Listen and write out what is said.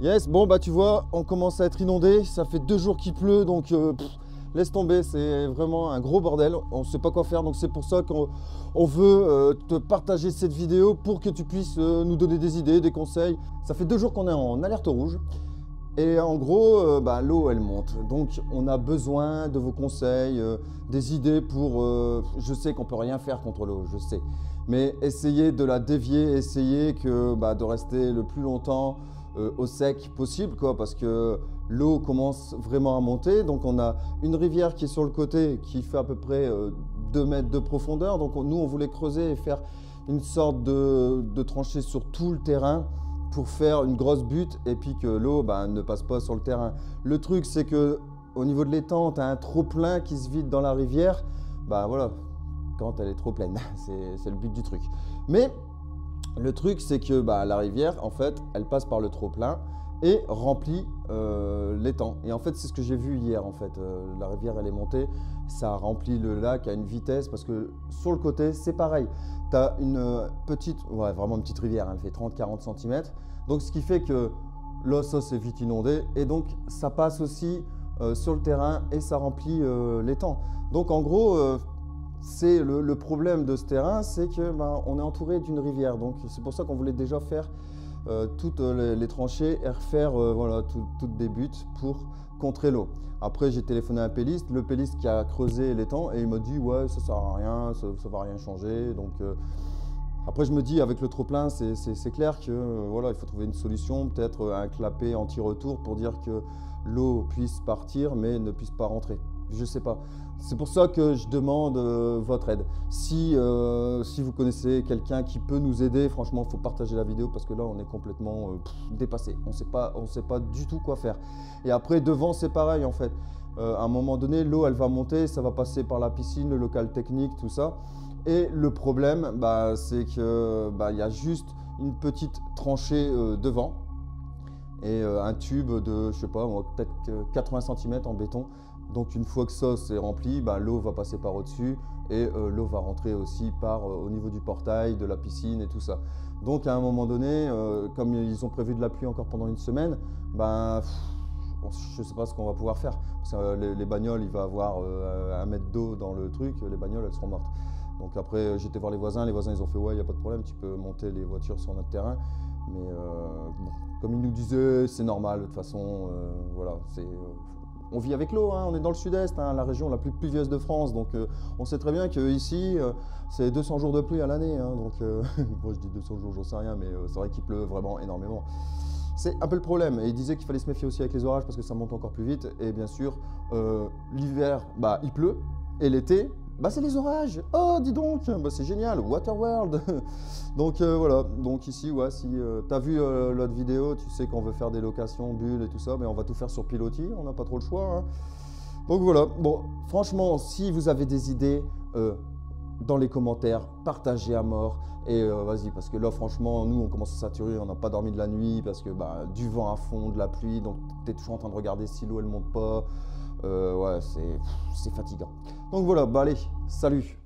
Yes, bon bah tu vois, on commence à être inondé, ça fait 2 jours qu'il pleut, donc laisse tomber, c'est vraiment un gros bordel, on ne sait pas quoi faire, donc c'est pour ça qu'on veut te partager cette vidéo pour que tu puisses nous donner des idées, des conseils. Ça fait 2 jours qu'on est en alerte rouge, et en gros, bah, l'eau elle monte, donc on a besoin de vos conseils, des idées pour... je sais qu'on peut rien faire contre l'eau, je sais, mais essayez de la dévier, essayez de rester le plus longtemps au sec possible, quoi, parce que l'eau commence vraiment à monter. Donc on a une rivière qui est sur le côté qui fait à peu près 2 mètres de profondeur. Donc nous on voulait creuser et faire une sorte de tranchée sur tout le terrain pour faire une grosse butte et puis que l'eau ne passe pas sur le terrain. Le truc c'est que au niveau de l'étang, tu as un trop plein qui se vide dans la rivière. Bah voilà, quand elle est trop pleine, c'est le but du truc. Mais le truc, c'est que la rivière, en fait, elle passe par le trop-plein et remplit l'étang. Et en fait, c'est ce que j'ai vu hier, en fait. La rivière, elle est montée, ça remplit le lac à une vitesse, parce que sur le côté, c'est pareil. Tu as une petite, ouais, vraiment une petite rivière, elle fait 30-40 cm. Donc, ce qui fait que là, ça, c'est vite inondé. Et donc, ça passe aussi sur le terrain et ça remplit l'étang. Donc, en gros... c'est le problème de ce terrain, c'est que on est entouré d'une rivière, donc c'est pour ça qu'on voulait déjà faire toutes les tranchées et refaire voilà, toutes des buttes pour contrer l'eau. Après j'ai téléphoné à un péliste, le péliste qui a creusé l'étang et il m'a dit ouais ça sert à rien, ça va rien changer. Donc après je me dis avec le trop plein c'est clair que voilà, il faut trouver une solution, peut-être un clapet anti-retour pour dire que l'eau puisse partir mais ne puisse pas rentrer. Je sais pas. C'est pour ça que je demande votre aide. Si vous connaissez quelqu'un qui peut nous aider, franchement, il faut partager la vidéo parce que là, on est complètement dépassé. On sait pas du tout quoi faire. Et après, devant, c'est pareil en fait. À un moment donné, l'eau, elle va monter, ça va passer par la piscine, le local technique, tout ça. Et le problème, c'est que y a juste une petite tranchée devant et un tube de, je sais pas, peut-être 80 cm en béton. Donc une fois que ça c'est rempli, l'eau va passer par au-dessus et l'eau va rentrer aussi au niveau du portail, de la piscine et tout ça. Donc à un moment donné, comme ils ont prévu de la pluie encore pendant une semaine, je ne sais pas ce qu'on va pouvoir faire. Parce que, les bagnoles, il va avoir 1 mètre d'eau dans le truc, les bagnoles elles seront mortes. Donc après j'étais voir les voisins ils ont fait ouais il n'y a pas de problème, tu peux monter les voitures sur notre terrain. Mais bon, comme ils nous disaient, c'est normal de toute façon, voilà, on vit avec l'eau, hein, on est dans le sud-est, hein, la région la plus pluvieuse de France, donc on sait très bien qu'ici, c'est 200 jours de pluie à l'année, hein, donc moi je dis 200 jours, j'en sais rien, mais c'est vrai qu'il pleut vraiment énormément. C'est un peu le problème, et il disait qu'il fallait se méfier aussi avec les orages parce que ça monte encore plus vite, et bien sûr, l'hiver, il pleut, et l'été, c'est les orages. Oh, dis donc, c'est génial, Waterworld. Donc voilà, donc ici, ouais, si tu as vu l'autre vidéo, tu sais qu'on veut faire des locations, bulles et tout ça, mais on va tout faire sur pilotis, on n'a pas trop le choix. Hein. Donc voilà, bon, franchement, si vous avez des idées, dans les commentaires, partagez à mort. Et vas-y, parce que là, franchement, nous, on commence à saturer, on n'a pas dormi de la nuit, parce que du vent à fond, de la pluie, donc tu es toujours en train de regarder si l'eau, elle monte pas. Ouais, c'est fatigant. Donc voilà, allez, salut!